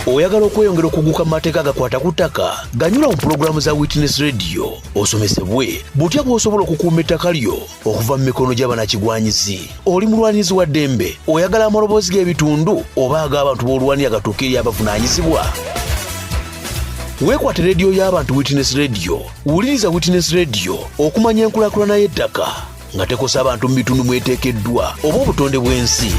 oyagala okweyongera okuguka mu mateeka agakwata ku ttaka ganyula mu pulogulaamu za Witness Radio osomesebwe butya bw'osobola okukuuma ettaka lyo okuva mu mikono gy'abannakigwanyizi. Oli mulwanizi wa ddembe oyagala amaloboozi g'ebitundu oba ag'abantu b'olwanira gatuuke eri abavunaanyizibwa. Weekwate rediyo y'abantu Witness Radio. Wuliriza Witness Radio okumanya enkulaakulana y'ettaka nga tekosa abantu mu bitundu mweteekeddwa oba obutonde bw'ensi.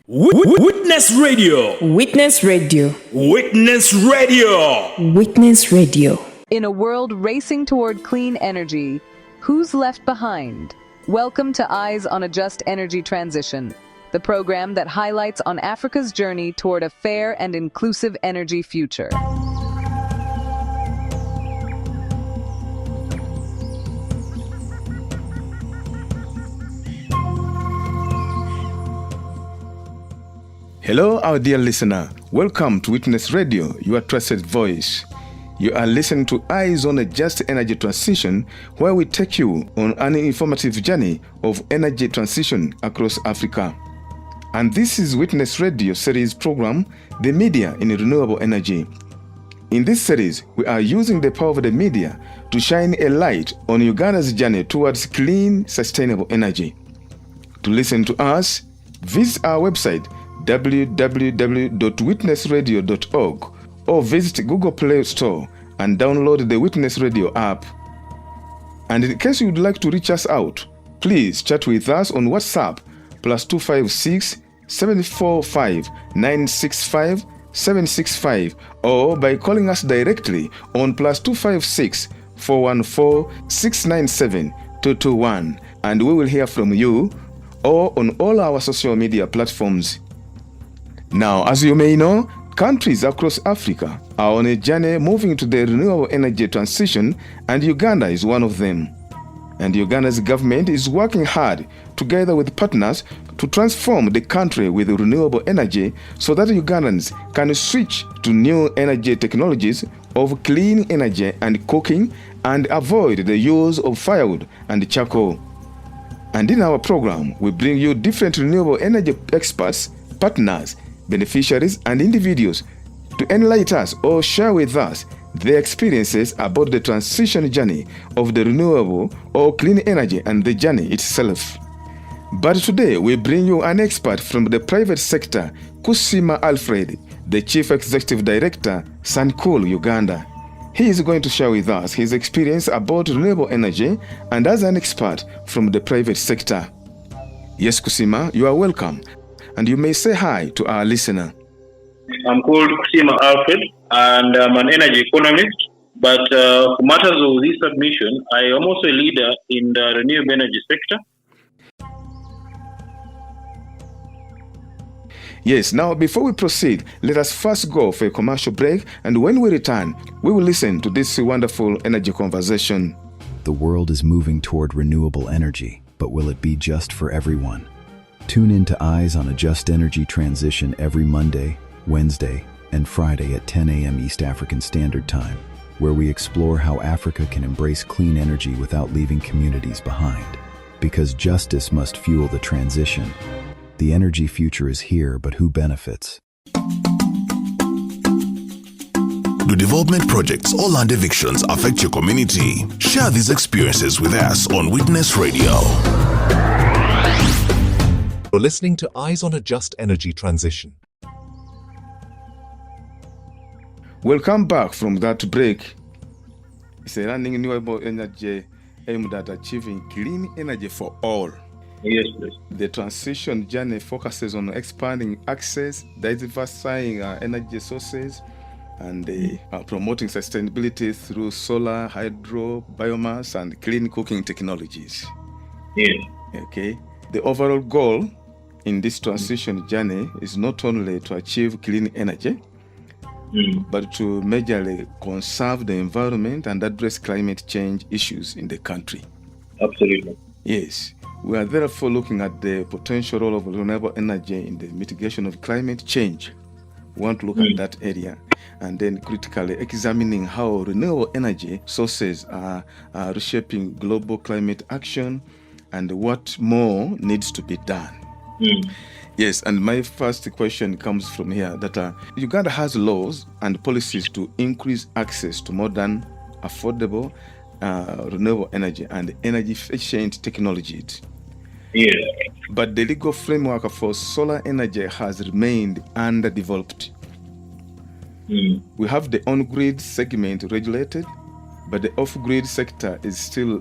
Witness Radio. Witness Radio. Witness Radio. Witness Radio. In a world racing toward clean energy, who's left behind? Welcome to Eyes on a Just Energy Transition, the program that highlights on Africa's journey toward a fair and inclusive energy future. Hello, our dear listener. Welcome to Witness Radio, your trusted voice. You are listening to Eyes on a Just Energy Transition, where we take you on an informative journey of energy transition across Africa. And this is Witness Radio series program, The Media in Renewable Energy. In this series, we are using the power of the media to shine a light on Uganda's journey towards clean, sustainable energy. To listen to us, visit our website www.witnessradio.org or visit Google Play Store and download the Witness Radio app. And in case you'd like to reach us out, please chat with us on WhatsApp +256 745 965 765 or by calling us directly on +256 414 697 221, and we will hear from you or on all our social media platforms. Now, as you may know, countries across Africa are on a journey moving to the renewable energy transition, and Uganda is one of them. And Uganda's government is working hard together with partners to transform the country with renewable energy so that Ugandans can switch to new energy technologies of clean energy and cooking and avoid the use of firewood and charcoal. And in our program, we bring you different renewable energy experts, partners, beneficiaries, and individuals to enlighten us or share with us their experiences about the transition journey of the renewable or clean energy and the journey itself. But today we bring you an expert from the private sector, Kusima Alfred, the Chief Executive Director, Suncool Uganda. He is going to share with us his experience about renewable energy and as an expert from the private sector. Yes, Kusima, you are welcome. And you may say hi to our listener. I'm called Kusima Alfred, and I'm an energy economist. But for matters of this submission, I am also a leader in the renewable energy sector. Yes, now before we proceed, let us first go for a commercial break, and when we return, we will listen to this wonderful energy conversation. The world is moving toward renewable energy, but will it be just for everyone? Tune in to Eyes on a Just Energy Transition every Monday, Wednesday, and Friday at 10 a.m. East African Standard Time, where we explore how Africa can embrace clean energy without leaving communities behind. Because justice must fuel the transition. The energy future is here, but who benefits? Do development projects or land evictions affect your community? Share these experiences with us on Witness Radio. You're listening to Eyes on a Just Energy Transition. Welcome back from that break. It's a running renewable energy aimed at achieving clean energy for all. Yes, please. The transition journey focuses on expanding access, diversifying energy sources, and promoting sustainability through solar, hydro, biomass, and clean cooking technologies. Yes. Okay. The overall goal in this transition journey is not only to achieve clean energy, but to majorly conserve the environment and address climate change issues in the country. Absolutely. Yes. We are therefore looking at the potential role of renewable energy in the mitigation of climate change. We want to look at that area and then critically examining how renewable energy sources are reshaping global climate action and what more needs to be done. Yes, and my first question comes from here that Uganda has laws and policies to increase access to modern, affordable, renewable energy and energy efficient technologies. Yes. But the legal framework for solar energy has remained underdeveloped. We have the on-grid segment regulated, but the off-grid sector is still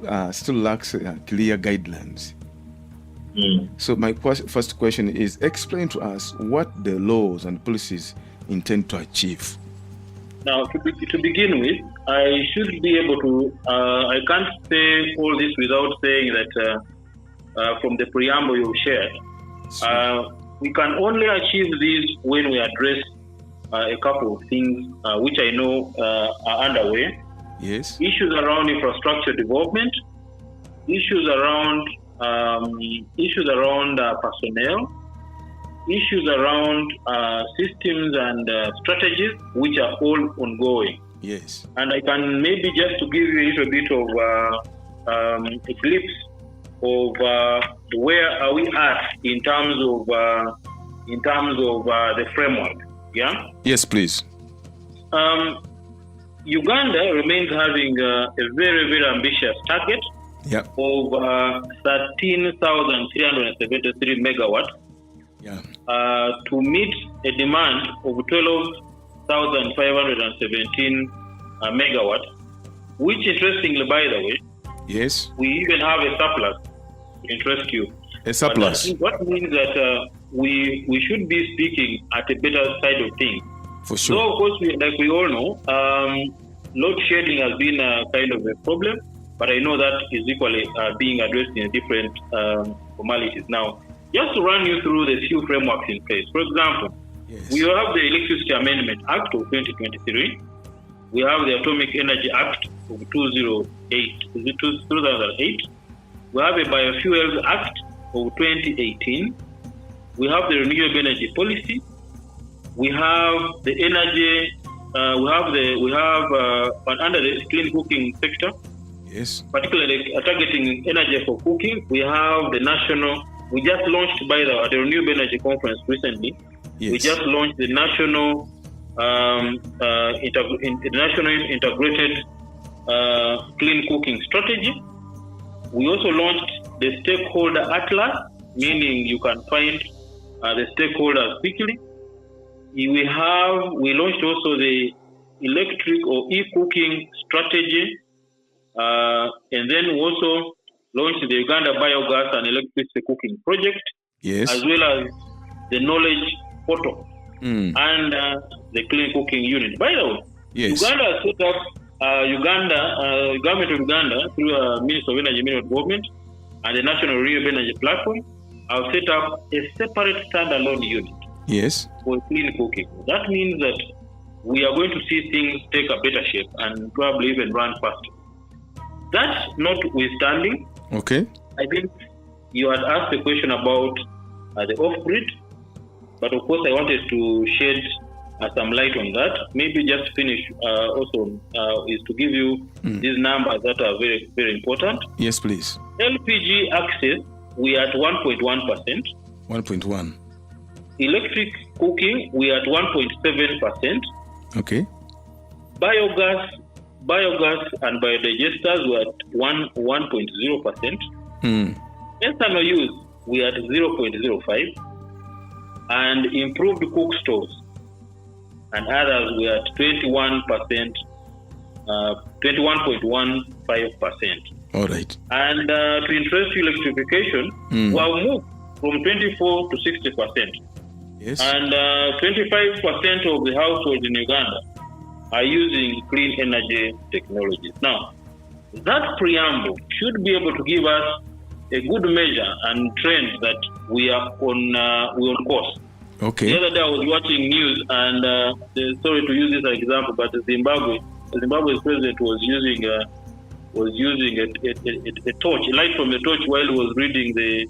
lacks clear guidelines. So my first question is, explain to us what the laws and policies intend to achieve. Now, to begin with, I should be able to, I can't say all this without saying that from the preamble you've shared, we can only achieve this when we address a couple of things which I know are underway. Yes. Issues around infrastructure development, issues around personnel, issues around systems and strategies, which are all ongoing. Yes. And I can maybe just to give you a little bit of a glimpse of where are we at in terms of the framework. Yeah. Yes, please. Uganda remains having a very, very ambitious target of 13,373 megawatts to meet a demand of 12,517 megawatts, which interestingly, by the way, yes, we even have a surplus to interest you. A surplus. What means that we should be speaking at a better side of things. For sure. So, of course, like we all know, load shedding has been a kind of a problem, but I know that is equally being addressed in different formalities. Now, just to run you through the few frameworks in place. For example, we have the Electricity Amendment Act of 2023. We have the Atomic Energy Act of 2008. We have a Biofuels Act of 2018. We have the Renewable Energy Policy. We have the energy. We have under the clean cooking sector. Yes. Particularly targeting energy for cooking. We have the national. We just launched by the Renewable Energy Conference recently. Yes. We just launched the national integrated clean cooking strategy. We also launched the stakeholder atlas, meaning you can find the stakeholders quickly. We launched also the electric or e-cooking strategy, and then we also launched the Uganda Biogas and Electricity Cooking Project, as well as the knowledge portal and the clean cooking unit. By the way, Uganda set up government of Uganda through Ministry of Energy, Mineral Development, and the National Renewable Energy Platform have set up a separate standalone unit for clean cooking. That means that we are going to see things take a better shape and probably even run faster. That notwithstanding, I think you had asked a question about the off-grid, but of course I wanted to shed some light on that. Maybe just finish also is to give you these numbers that are very, very important. Yes, please. LPG access, we are at 1.1%. 1.1. Electric cooking, we are at 1.7%. Okay. Biogas and biodigesters were at 1.0%. Ethanol use, we are at 0.05%. And improved cook stoves and others we are at 21%, 21.15%. All right. And to interest you, electrification, we have moved from 24 to 60%. Yes. And 25% of the households in Uganda are using clean energy technologies. Now, that preamble should be able to give us a good measure and trend that we are on course. Okay. The other day I was watching news and sorry to use this as an example, but Zimbabwe's president was using a torch, a light from a torch while he was reading the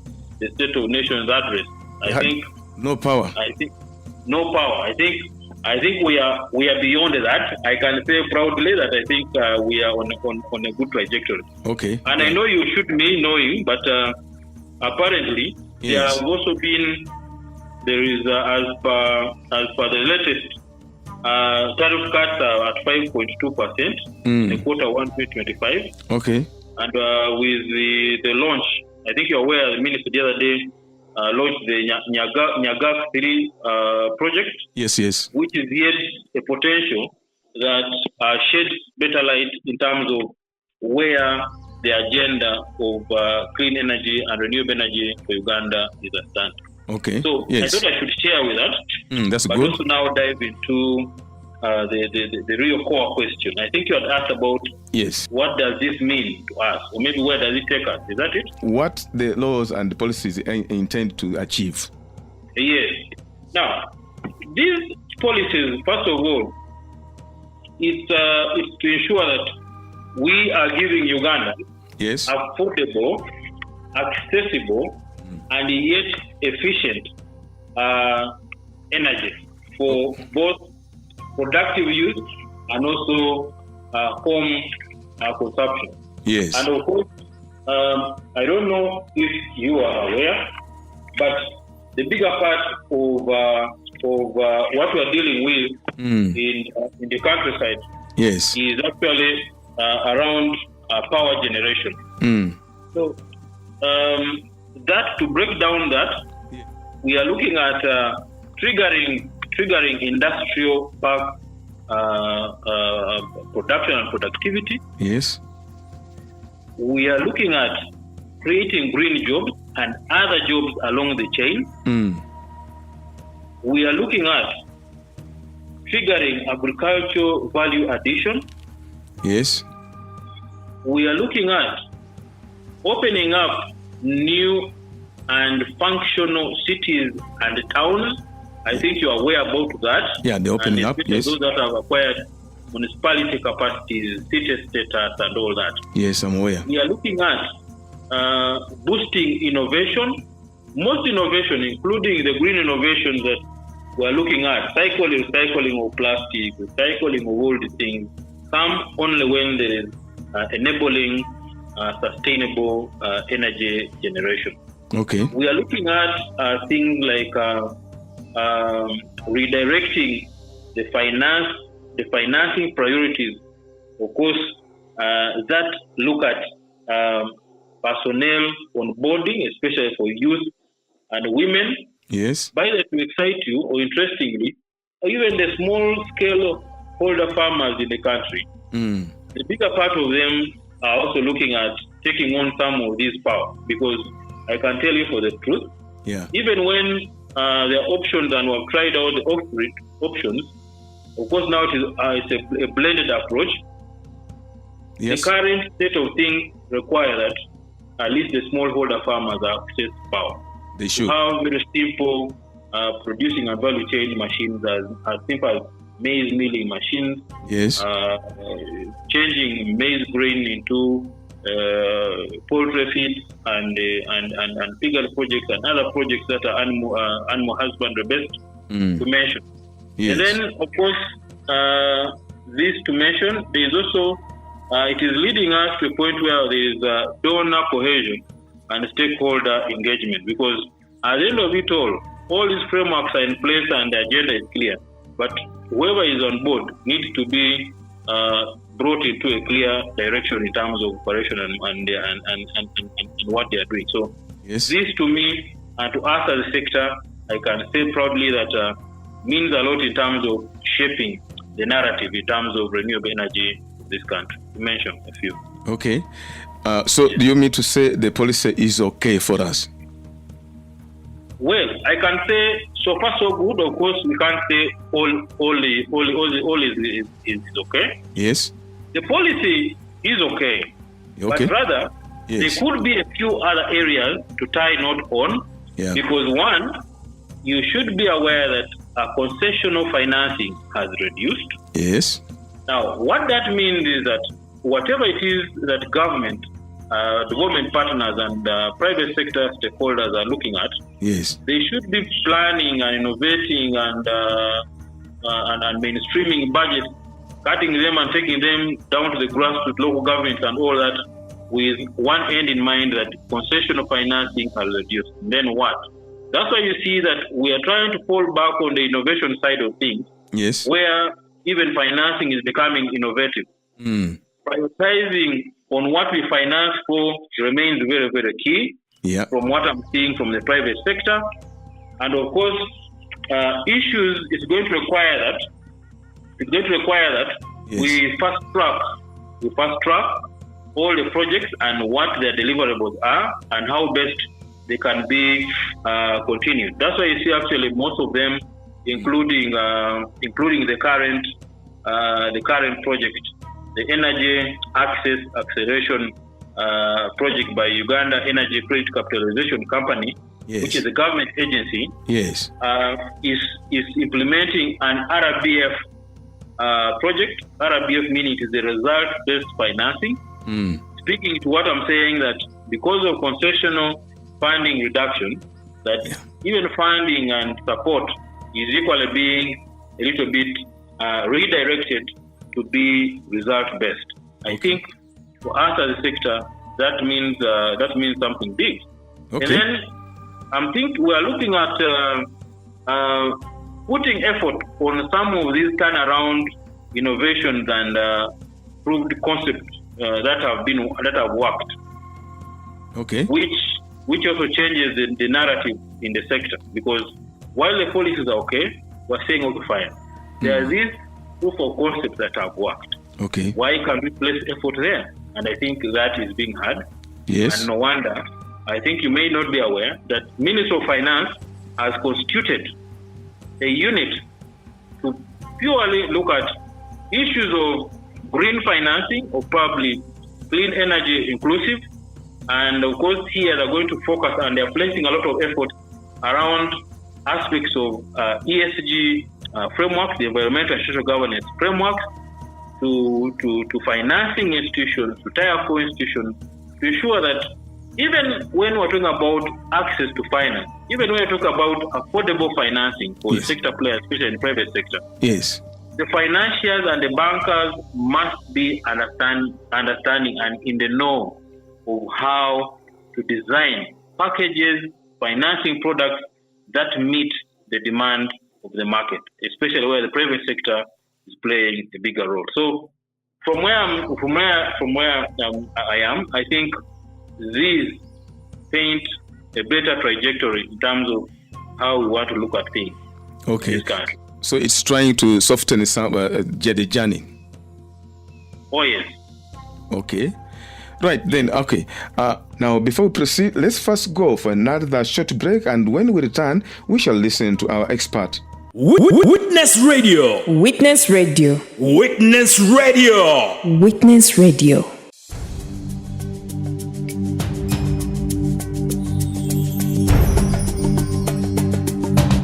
State of Nations address. I think no power. I think no power. I think we are beyond that. I can say proudly that I think we are on a good trajectory. Okay. And I know you should me knowing, but apparently There have also been, as per the latest, tariff cuts are at 5.2% in the quarter 1 2025. Okay. And with the launch, I think you're aware, the minister the other day launched the Nyagak 3 project. Yes. Which is yet a potential that sheds better light in terms of where the agenda of clean energy and renewable energy for Uganda is at stand. Okay. So I thought I should share with that. That's but good. Also now dive into the real core question. I think you had asked about what does this mean to us, or maybe where does it take us? Is that it? What the laws and the policies intend to achieve? Yes. Now, these policies, first of all, it's to ensure that we are giving Uganda affordable, accessible, and yet efficient energy for both productive use and also home consumption. Yes. And of course, I don't know if you are aware, but the bigger part of what we are dealing with in the countryside is actually around power generation. So that, to break down that, we are looking at triggering industrial park production and productivity. Yes. We are looking at creating green jobs and other jobs along the chain. We are looking at triggering agricultural value addition. Yes. We are looking at opening up new and functional cities and towns. I think you are aware about that. Yeah, they're opening up. Yes. Those that have acquired municipality capacities, city status, and all that. Yes, I'm aware. We are looking at boosting innovation. Most innovation, including the green innovations that we are looking at, recycling of plastic, recycling of all these things, come only when there is enabling sustainable energy generation. Okay. We are looking at things like redirecting the financing priorities, of course, that look at personnel onboarding, especially for youth and women. Yes. By that, to excite you, or interestingly, or even the small scale holder farmers in the country, the bigger part of them are also looking at taking on some of this power, because I can tell you for the truth, even when there are options and we've tried out the options, of course now it's a blended approach. The current state of things require that at least the smallholder farmers access power. They should have very simple producing and value chain machines, as simple as maize milling machines. Yes. Changing maize grain into poultry feed and piggery projects and other projects that are animal husbandry based, to mention. Yes. And then, of course, this to mention, there is also it is leading us to a point where there is donor cohesion and stakeholder engagement, because at the end of it all these frameworks are in place and the agenda is clear, but whoever is on board needs to be brought into a clear direction in terms of operation and what they are doing. So this to me and to us as a sector, I can say proudly that means a lot in terms of shaping the narrative in terms of renewable energy in this country. To mention a few. Okay. So do you mean to say the policy is okay for us? Well, I can say so far so good. Of course, we can't say all is okay. Yes. The policy is okay. But rather, there could be a few other areas to tie knot on. Yeah. Because one, you should be aware that concessional financing has reduced. Yes. Now, what that means is that whatever it is that government, development partners and private sector stakeholders are looking at, they should be planning and innovating and mainstreaming budgets, cutting them and taking them down to the grassroots local governments and all that with one end in mind, that concessional financing are reduced. Then what? That's why you see that we are trying to fall back on the innovation side of things, yes, where even financing is becoming innovative. Prioritizing on what we finance for remains very, very key, from what I'm seeing from the private sector. And of course, issues is going to require that. We fast track all the projects and what their deliverables are and how best they can be continued. That's why you see actually most of them, including the current project, the Energy Access Acceleration project by Uganda Energy Credit Capitalization Company, which is a government agency, is implementing an RBF project. RBF meaning it is the result-based financing. Speaking to what I'm saying, that because of concessional funding reduction, that even funding and support is equally being a little bit redirected to be result-based. I think for us as a sector, that means something big. And then I think we are looking at putting effort on some of these turnaround innovations and proved concepts that have worked. Which also changes the narrative in the sector, because while the policies are okay, we're saying okay, fine. There are these proof of concepts that have worked. Why can't we place effort there? And I think that is being had. And no wonder. I think you may not be aware that Ministry of Finance has constituted a unit to purely look at issues of green financing, or probably clean energy inclusive. And of course, here they're going to focus, and they're placing a lot of effort around aspects of ESG frameworks, the environmental and social governance frameworks, to financing institutions, to tier 4 institutions, to ensure that even when we're talking about access to finance, even when we're talking about affordable financing for the sector players, especially in the private sector, the financiers and the bankers must be understanding and in the know of how to design packages, financing products that meet the demand of the market, especially where the private sector is playing a bigger role. So from where I am, I think these paint a better trajectory in terms of how we want to look at things. So it's trying to soften some the journey. Oh yes. Right then. Now before we proceed, let's first go for another short break, and when we return, we shall listen to our expert. Witness Radio. Witness Radio. Witness Radio. Witness Radio.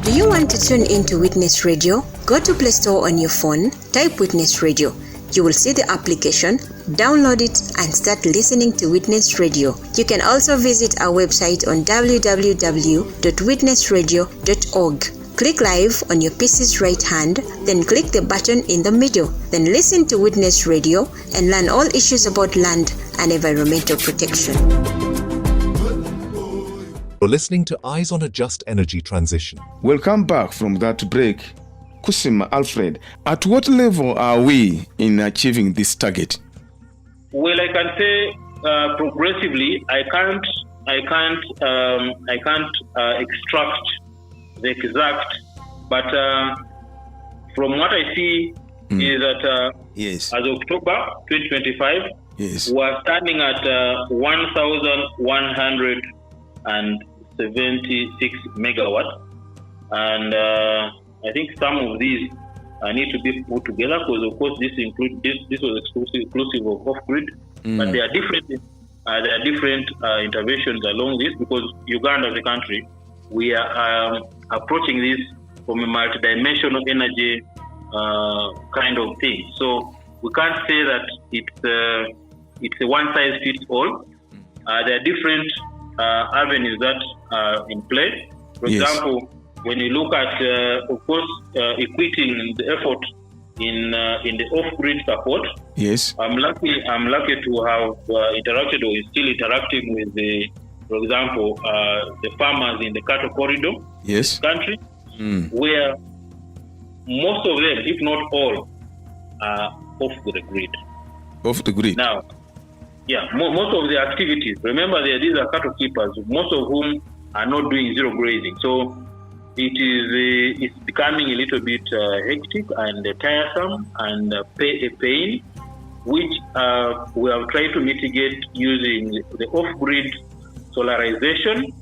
Do you want to tune into Witness Radio? Go to Play Store on your phone, type Witness Radio. You will see the application, download it, and start listening to Witness Radio. You can also visit our website on www.witnessradio.org. Click live on your PC's right hand, then click the button in the middle. Then listen to Witness Radio and learn all issues about land and environmental protection. You're listening to Eyes on a Just Energy Transition. Welcome back from that break. Kusima Alfred, at what level are we in achieving this target? Well, I can say progressively. I can't extract the exact, but from what I see is that as of October 2025, we're standing at 1,176 megawatts, and I think some of these need to be put together, because of course this was exclusive of off-grid, but there are different interventions along this, because Uganda as a country, we are approaching this from a multidimensional energy kind of thing. So we can't say that it's a one-size-fits-all. There are different avenues that are in play. For example, when you look at, of course, equating the effort in the off-grid support. Yes. I'm lucky to have interacted or is still interacting with for example, the farmers in the cattle corridor. Yes. Country, where most of them, if not all, are off the grid. Off the grid. Now, yeah, most of the activities. Remember, these are cattle keepers, most of whom are not doing zero grazing. So it's becoming a little bit hectic and tiresome and a pain, which we have tried to mitigate using the off-grid solarization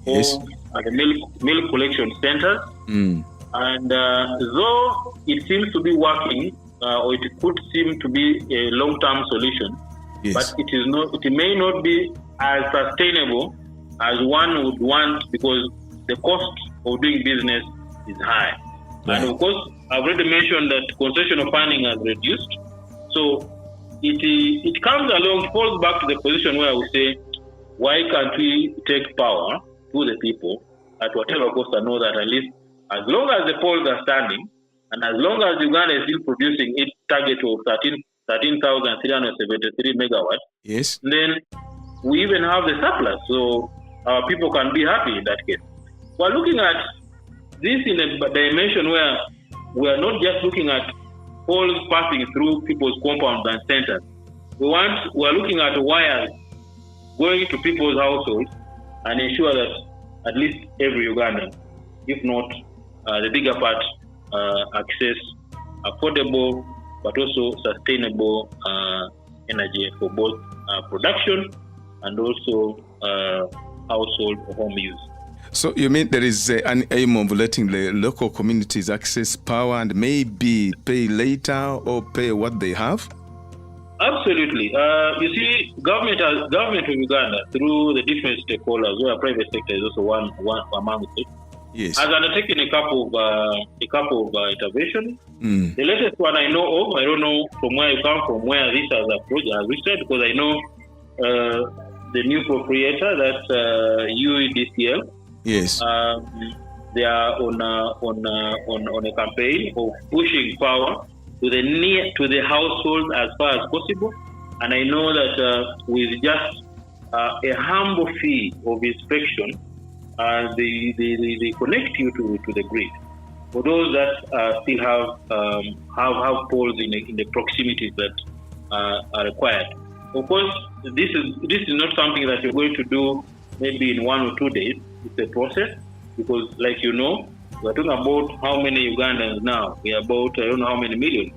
or the milk collection centers. And though it seems to be working, or it could seem to be a long-term solution, but it is not. It may not be as sustainable as one would want, because the cost of doing business is high. Right. And of course, I've already mentioned that concessional funding has reduced. So it comes along, falls back to the position where we say, why can't we take power to the people at whatever cost, and know that at least as long as the poles are standing, and as long as Uganda is still producing its target of 13,373 megawatts, then we even have the surplus, so our people can be happy in that case. We're looking at this in a dimension where we are not just looking at poles passing through people's compounds and centers. We're looking at wires going to people's households and ensure that at least every Ugandan, if not the bigger part, access affordable but also sustainable energy for both production and also household or home use. So you mean there is an aim of letting the local communities access power and maybe pay later or pay what they have? Absolutely. You see, government of Uganda, through the different stakeholders, where private sector is also one among it, has undertaken a couple of interventions. The latest one I know of, I don't know from where you come from, where this has approached, has reached, because I know the new proprietor, that's UEDCL. Yes. They are on a campaign of pushing power to the household as far as possible, and I know that with just a humble fee of inspection, they connect you to the grid. For those that still have poles in the proximities that are required. Of course, this is not something that you're going to do maybe in 1 or 2 days. It's a process, because, like you know, we're talking about how many Ugandans now. We are about, I don't know how many million.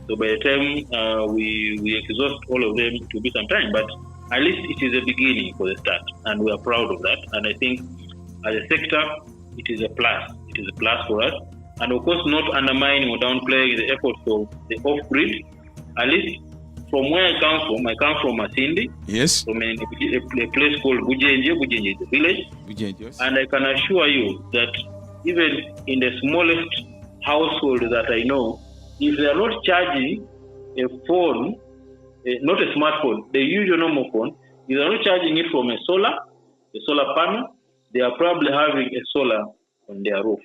So by the time we exhaust all of them, it will be some time. But at least it is a beginning for the start, and we are proud of that. And I think as a sector, it is a plus. It is a plus for us. And of course, not undermining or downplaying the efforts of the off-grid. At least from where I come from Masindi. Yes. From a place called Bujenje. Bujenje is a village. Bujenje, yes. And I can assure you that even in the smallest household that I know, if they are not charging a phone, not a smartphone, the usual normal phone, if they are not charging it from a solar panel, they are probably having a solar on their roof.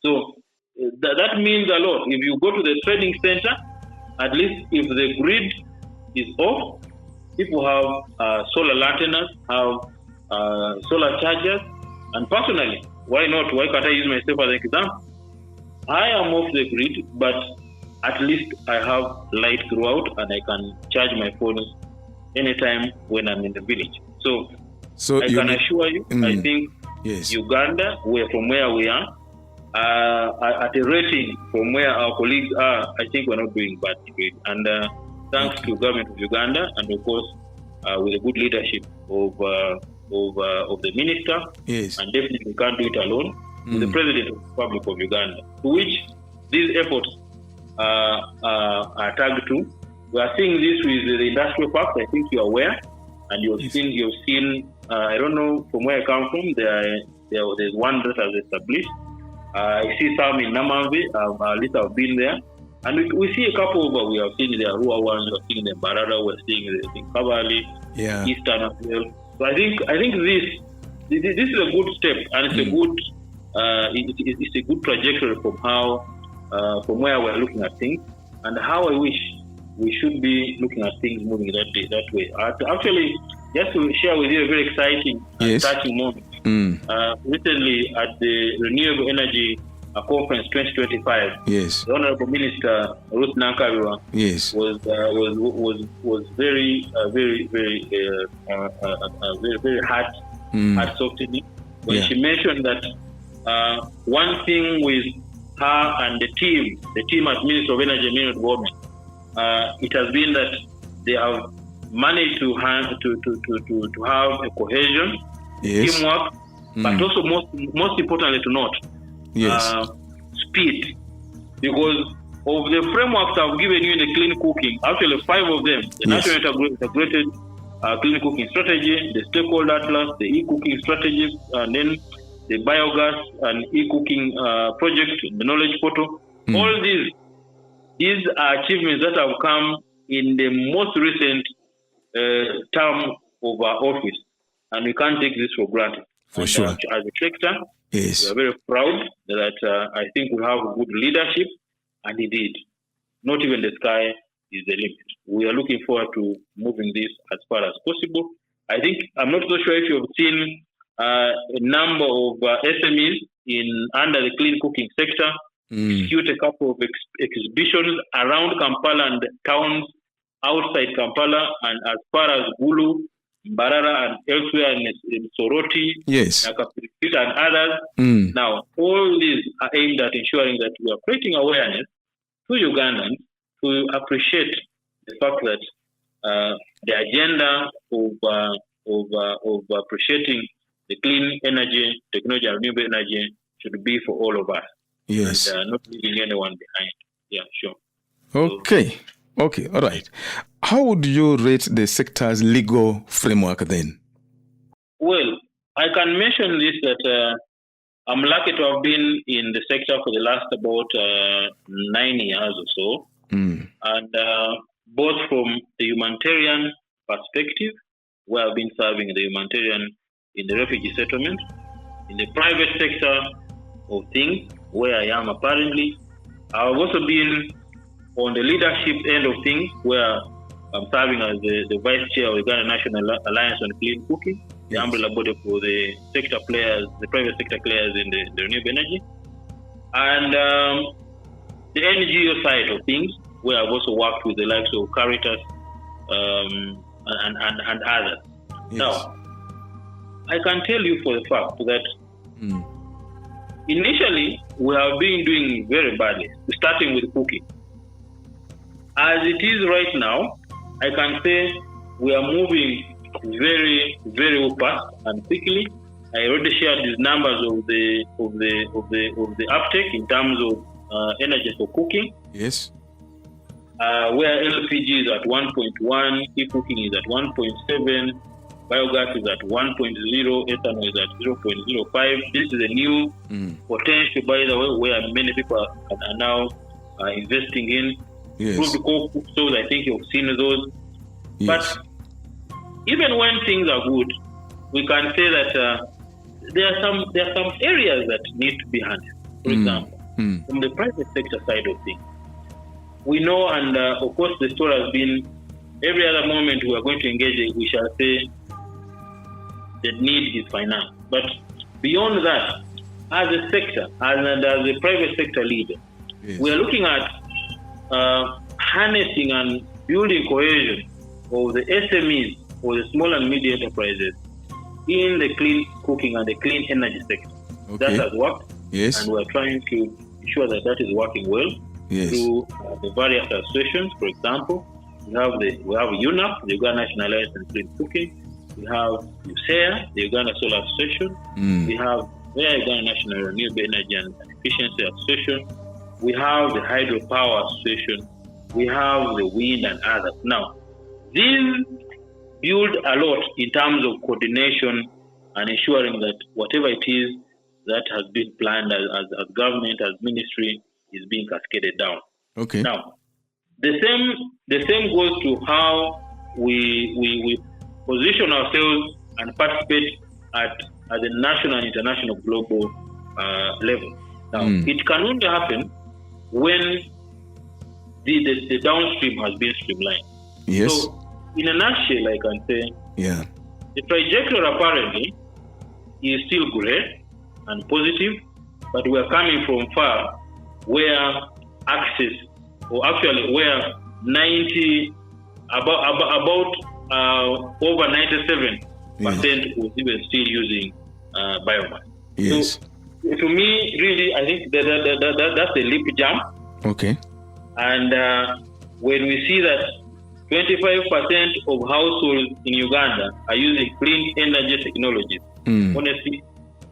So that means a lot. If you go to the trading center, at least if the grid is off, people have solar lanterns, have solar chargers, and personally, why not? Why can't I use myself as an example? I am off the grid, but at least I have light throughout, and I can charge my phones anytime when I'm in the village. So I can assure you, I think Uganda, from where we are, at a rating from where our colleagues are, I think we're not doing bad. And thanks to government of Uganda, and of course with the good leadership of the minister, and definitely we can't do it alone, with the President of the Republic of Uganda, to which these efforts are tagged to. We are seeing this with the industrial parks. I think you're aware, and you've seen. I don't know from where I come from. There's one that has established. I see some in Namamvi. At least I've been there, and we see a couple of. We have seen the Arua ones. We're seeing the Barada. We're seeing the Kavali, Eastern as well. So I think this is a good step, and it's a good it's a good trajectory from where we're looking at things. and how I wish we should be looking at things moving that way. Actually, just to share with you a very exciting and touching moment. Recently at the Renewable Energy Conference 2025, the Honorable Minister Ruth Nankabirwa was very heart softening when she mentioned that one thing with her and the team as Minister of Energy and Mineral Development, it has been that they have managed to have a cohesion, teamwork, but also most importantly to note speed, because of the frameworks I've given you in the clean cooking. Actually, 5 of them: the National Integrated Clean Cooking Strategy, the Stakeholder Atlas, the e-cooking strategy, and then the biogas and e-cooking project, the knowledge portal. All these are achievements that have come in the most recent term of our office, and we can't take this for granted. For sure. As a sector, we are very proud that I think we have good leadership, and indeed, not even the sky is the limit. We are looking forward to moving this as far as possible. I think, I'm not so sure if you have seen a number of SMEs under the clean cooking sector execute a couple of exhibitions around Kampala and towns outside Kampala, and as far as Gulu, Mbarara, and elsewhere in Soroti, Nakapiripita, and others. Now, all these are aimed at ensuring that we are creating awareness to Ugandans to appreciate the fact that the agenda of appreciating the clean energy, technology, and renewable energy should be for all of us. And not leaving anyone behind. Yeah, sure. Okay. Okay, all right. How would you rate the sector's legal framework then? Well, I can mention this that I'm lucky to have been in the sector for the last about 9 years or so. And both from the humanitarian perspective, where I've been serving the humanitarian in the refugee settlement, in the private sector of things, where I am apparently. I've also been on the leadership end of things, where I'm serving as the vice chair of the Uganda National Alliance on Clean Cooking, the umbrella body for the sector players, the private sector players in the renewable energy, and the NGO side of things, where I've also worked with the likes of Caritas and others. Now, I can tell you for the fact that initially we have been doing very badly, starting with cooking. As it is right now, I can say we are moving very, very fast and quickly. I already shared these numbers of the uptake in terms of energy for cooking. Where LPG is at 1.1, e-cooking is at 1.7, biogas is at 1.0, ethanol is at 0.05. This is a new potential, by the way, where many people are now investing in. Improved coke stores, I think you've seen those. But even when things are good, we can say that there are some areas that need to be handled. For example, from the private sector side of things, we know, and of course the story has been, every other moment we are going to engage, we shall say the need is finance. But beyond that, as a sector, and as a private sector leader, we are looking at harnessing and building cohesion of the SMEs, or the small and medium enterprises, in the clean cooking and the clean energy sector. That has worked, and we are trying to ensure that that is working well through the various associations. For example, we have UNAP, the Uganda National Alliance on Clean Cooking. We have USEA, the Uganda Solar Association. We have the Uganda National Renewable Energy and Efficiency Association. We have the Hydropower Association. We have the wind and others. Now, these build a lot in terms of coordination and ensuring that whatever it is that has been planned as government, as ministry, is being cascaded down. Now, the same goes to how we position ourselves and participate at the national and international global level. Now, it can only happen when the downstream has been streamlined. Yes. So, in a nutshell, I can say, the trajectory apparently is still great and positive, but we are coming from far where access, or actually where over 97% was even still using biomass. Yes. So, to me, really, I think that's a leap jump. Okay. And when we see that 25% of households in Uganda are using clean energy technologies, honestly,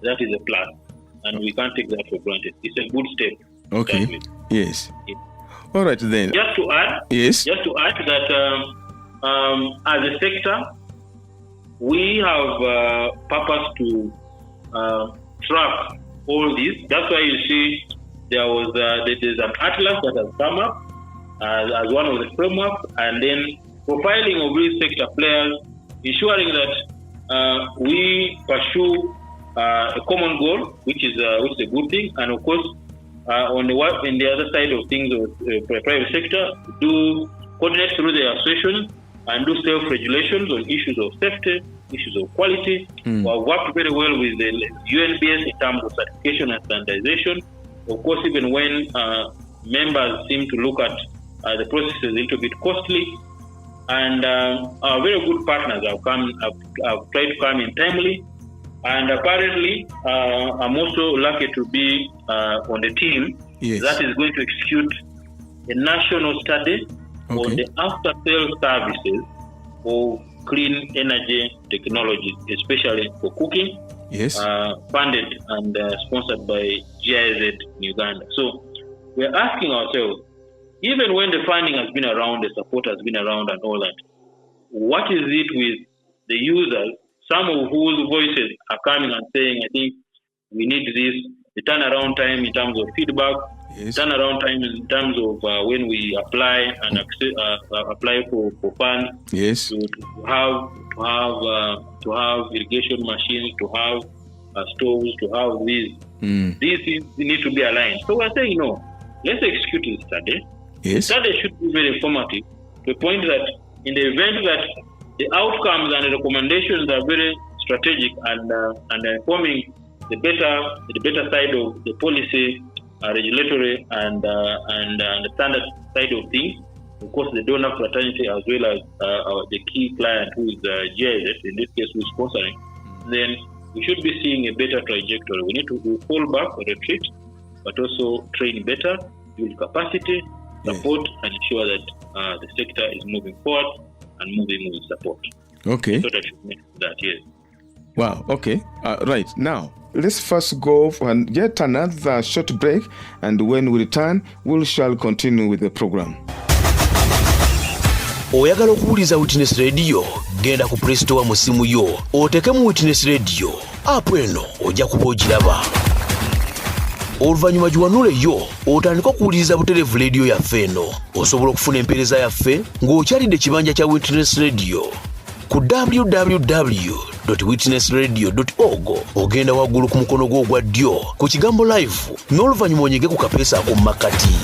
that is a plus. And we can't take that for granted. It's a good step. Okay. Yes. All right then. Just to add that as a sector, we have purpose to track all this. That's why you see there's an atlas that has come up as one of the frameworks, and then profiling of these sector players, ensuring that we pursue a common goal, which is a good thing, and of course, on the other side of things, private sector do coordinate through their associations and do self-regulations on issues of safety, issues of quality. We have worked very well with the UNBS in terms of certification and standardization. Of course, even when members seem to look at the process is a little bit costly, and our very good partners have tried to come in timely, and apparently I'm also lucky to be on the team that is going to execute a national study on the after-sales services of clean energy technologies, especially for cooking, funded and sponsored by GIZ in Uganda. So we're asking ourselves, even when the funding has been around, the support has been around and all that, what is it with the users, some of whose voices are coming and saying, I think we need this, the turnaround time in terms of feedback, turnaround time in terms of when we apply and apply for funds, to have irrigation machines, to have stoves, to have these. These need to be aligned. So we're saying, no, let's execute this study. The study should be very informative to the point that in the event that the outcomes and the recommendations are very strategic and informing the better side of the policy, regulatory and the standard side of things. Of course, the donor fraternity as well as the key client who is GIZ, in this case who is sponsoring, then we should be seeing a better trajectory. We need to fall back or retreat, but also train better, build capacity, support, and ensure that the sector is moving forward and moving with support. Okay. So that should make that, Wow, okay. Right, now, let's first go for yet another short break, and when we return, we shall continue with the program. Oyagala okuwuliza Witness Radio, genda ku Play Store mu simu yo, otekemu Witness Radio. App eno ojja kuba ogiraba. Oluvannyuma giwanuleyo otandika okuwuliriza butereevu leediyo yaffe eno. Osobola okufuna empeereza yaffe ng'okyalidde ekibanja kya Witness Radio ku www.witnessradio.org. ogenda waggulu ku mukono gwo ogwa ddyo ku kigambo live, n'oluvannyuma onyige ku kapeesa ak'omu makkati.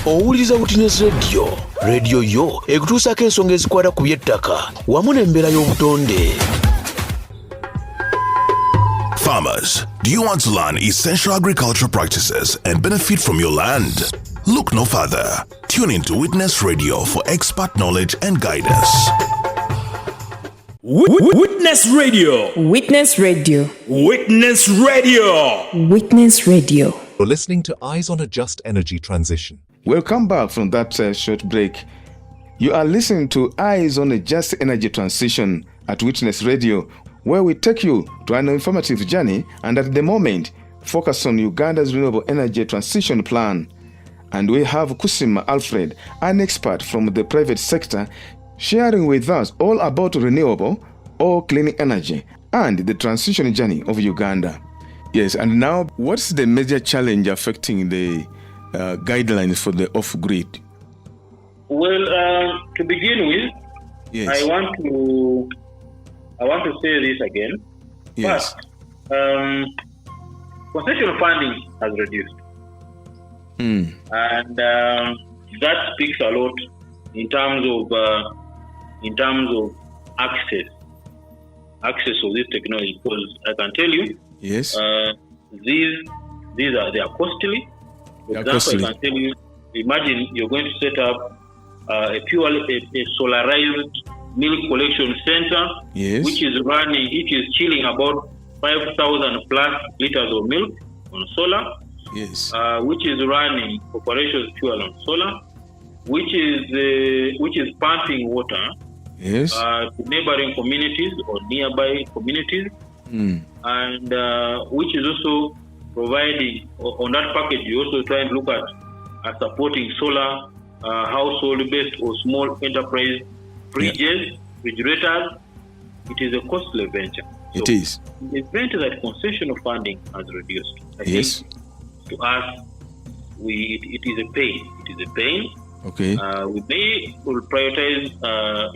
Owuliriza Witness Radio, radio yo ekutuusako ensonga ezikwata ku by'ettaka wamu n'embeera y'obutonde. Farmers, do you want to learn essential agricultural practices and benefit from your land? Look no further. Tune in to Witness Radio for expert knowledge and guidance. Witness Radio. Witness Radio. Witness Radio. Witness Radio. You're listening to Eyes on a Just Energy Transition. Welcome back from that short break. You are listening to Eyes on a Just Energy Transition at Witness Radio, where we take you to an informative journey and at the moment focus on Uganda's renewable energy transition plan. And we have Kusima Alfred, an expert from the private sector, sharing with us all about renewable or clean energy and the transition journey of Uganda. Yes, and now what's the major challenge affecting the guidelines for the off-grid? Well, to begin with, I want to say this again. First, concession funding has reduced. and that speaks a lot in terms of access of this technology. Because I can tell you, yes, they are costly. For example, I can tell you, imagine you're going to set up a solarized milk collection center, which is chilling about 5,000 plus liters of milk on solar, which is running operations fuel on solar, which is pumping water to neighboring communities or nearby communities, and which is also providing on that package. You also try and look at supporting solar household-based or small enterprise fridges, refrigerators. It is a costly venture. So it is. The event that concessional funding has reduced, I think, to us, it is a pain. It is a pain. Okay. We will prioritize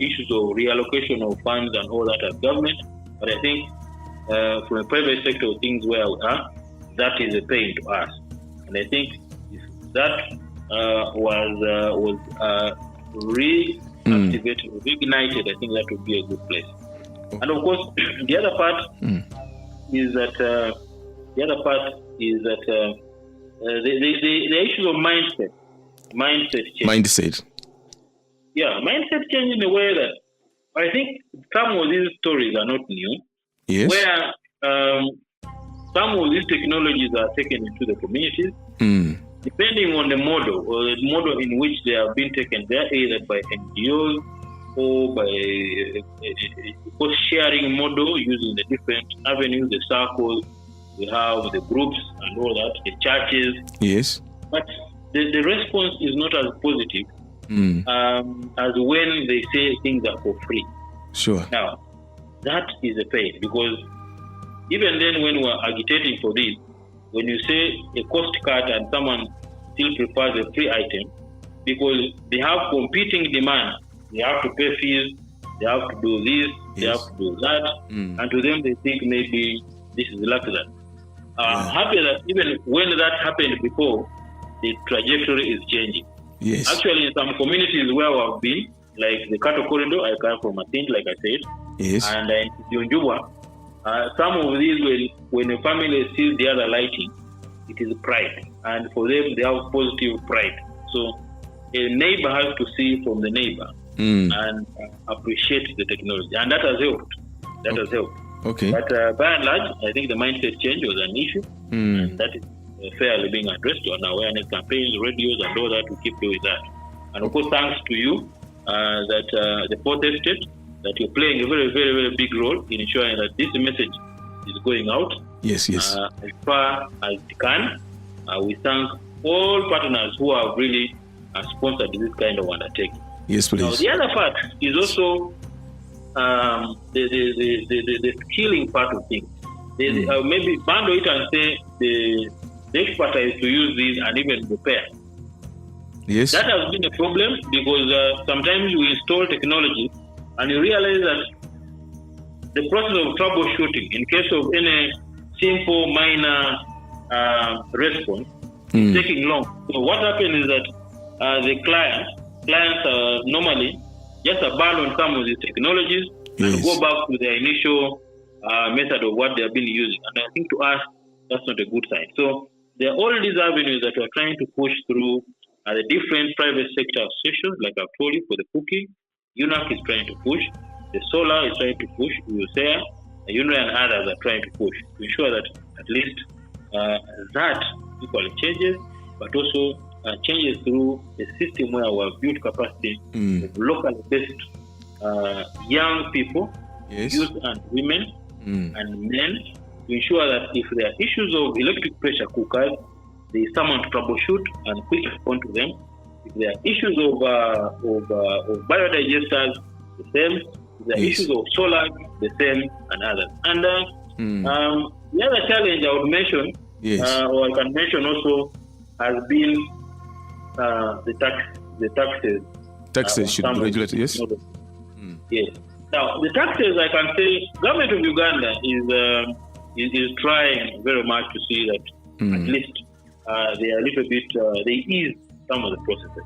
issues of reallocation of funds and all that as government, but I think from a private sector, things where we are, that is a pain to us. And I think if that was reactivated, reignited, I think that would be a good place. And of course, the other part is that the issues of mindset change. Yeah, mindset change in a way that I think some of these stories are not new. Yes. Where some of these technologies are taken into the communities, depending on the model or the model in which they have been taken there, either by NGOs or by a cost-sharing model using the different avenues, the circles, we have the groups and all that, the churches. Yes. But the response is not as positive as when they say things are for free. Sure. Now, that is a pain, because even then when we're agitating for this, when you say a cost cut and someone still prefers a free item, because they have competing demand, they have to pay fees, they have to do this, they have to do that, and to them they think maybe this is like that. I'm happy that even when that happened before, the trajectory is changing. Yes. Actually, in some communities where we have been, like the cattle corridor, I come from Athens, like I said, and in Yonjuba, some of these, when a family sees the other lighting, it is pride. And for them, they have positive pride. So a neighbor has to see from the neighbor and appreciate the technology. And that has helped. That has helped. Okay. But by and large, I think the mindset change was an issue. And that is fairly being addressed on awareness campaigns, radios, and all that. We keep doing that. And of course, thanks to you, that the fourth estate, that you're playing a very, very, very big role in ensuring that this message is going out. Yes. As far as it can. We thank all partners who have really sponsored this kind of undertaking. Yes, please. Now, the other part is also the skilling part of things. Maybe bundle it and say the expertise to use these and even repair. Yes. That has been a problem, because sometimes we install technology and you realize that the process of troubleshooting, in case of any simple, minor response, is taking long. So what happens is that the clients normally just abandon some of these technologies and go back to their initial method of what they have been using. And I think to us, that's not a good sign. So there are all these avenues that we're trying to push through the different private sector associations, like I've told you, for the cooking. UNAC is trying to push. The solar is trying to push. USAID, UNRWA, and others are trying to push to ensure that at least that equally changes, but also changes through a system where we have built capacity of locally based young people, youth and women and men, to ensure that if there are issues of electric pressure cookers, there is someone to troubleshoot and quickly respond to them. If there are issues of biodigesters, the same. If there are issues of solar, the same, and others. And the other challenge I would mention, or I can mention also, has been the taxes. Taxes should be regulated, yes? Yes. Now, the taxes, I can say, government of Uganda is trying very much to see that at least they are a little bit, they ease some of the processes.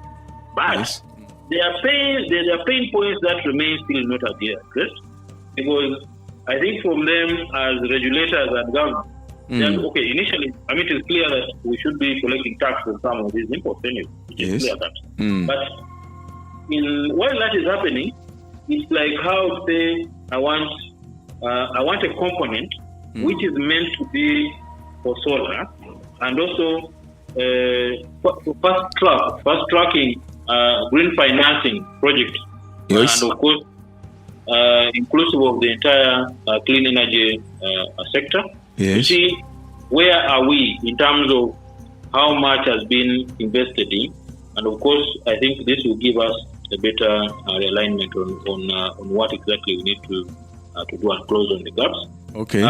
But there are pain points that remain still not addressed, because I think from them as regulators and government, okay, initially, I mean, it is clear that we should be collecting tax on some of these imports anyway. It's clear that. But while that is happening, it's like how to say, I want a component which is meant to be for solar, and also fast tracking green financing projects, and of course inclusive of the entire clean energy sector. To see where are we in terms of how much has been invested in, and of course I think this will give us a better realignment on what exactly we need to do and close on the gaps. Okay.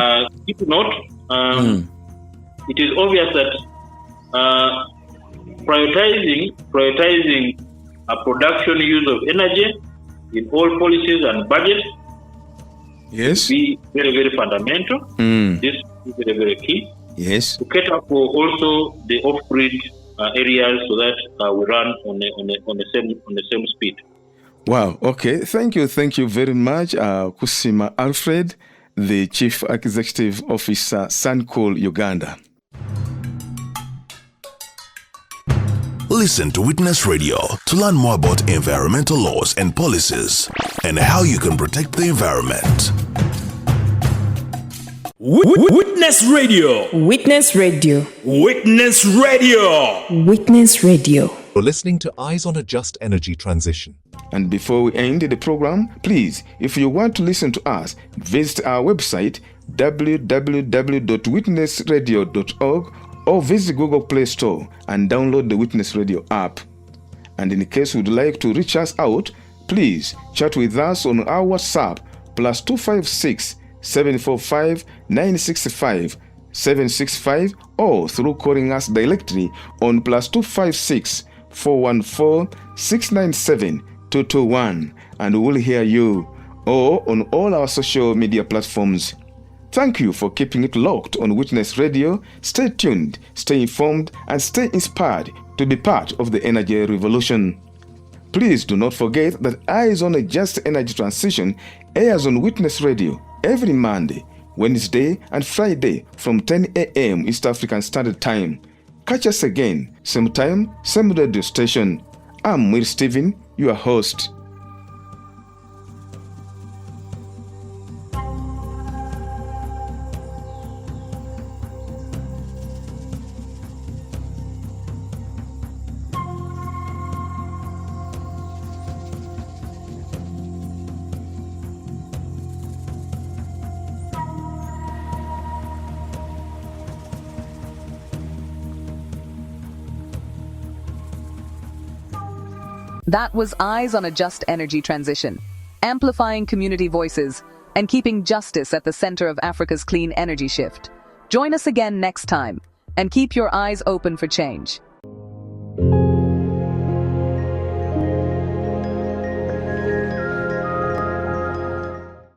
If not, it is obvious that prioritizing a production use of energy in all policies and budgets be very, very fundamental. This is very, very key. To cater for also the off-grid areas so that we run on the same speed. Wow. Okay. Thank you very much, Kusima Alfred, the Chief Executive Officer, Suncool Uganda. Listen to Witness Radio to learn more about environmental laws and policies and how you can protect the environment. Witness Radio. Witness Radio. Witness Radio. Witness Radio. You're listening to Eyes on a Just Energy Transition. And before we end the program, please, if you want to listen to us, visit our website www.witnessradio.org or visit Google Play Store and download the Witness Radio app. And in case you would like to reach us out, please chat with us on our WhatsApp +256 745 965 765 or through calling us directly on +256 414 697 221, and we will hear you, or on all our social media platforms. Thank you for keeping it locked on Witness Radio. Stay tuned, stay informed, and stay inspired to be part of the energy revolution. Please do not forget that Eyes on a Just Energy Transition airs on Witness Radio every Monday, Wednesday, and Friday from 10 a.m. East African Standard Time. Catch us again, same time, same radio station. I'm Will Steven, your host. That was Eyes on a Just Energy Transition, amplifying community voices and keeping justice at the center of Africa's clean energy shift. Join us again next time and keep your eyes open for change.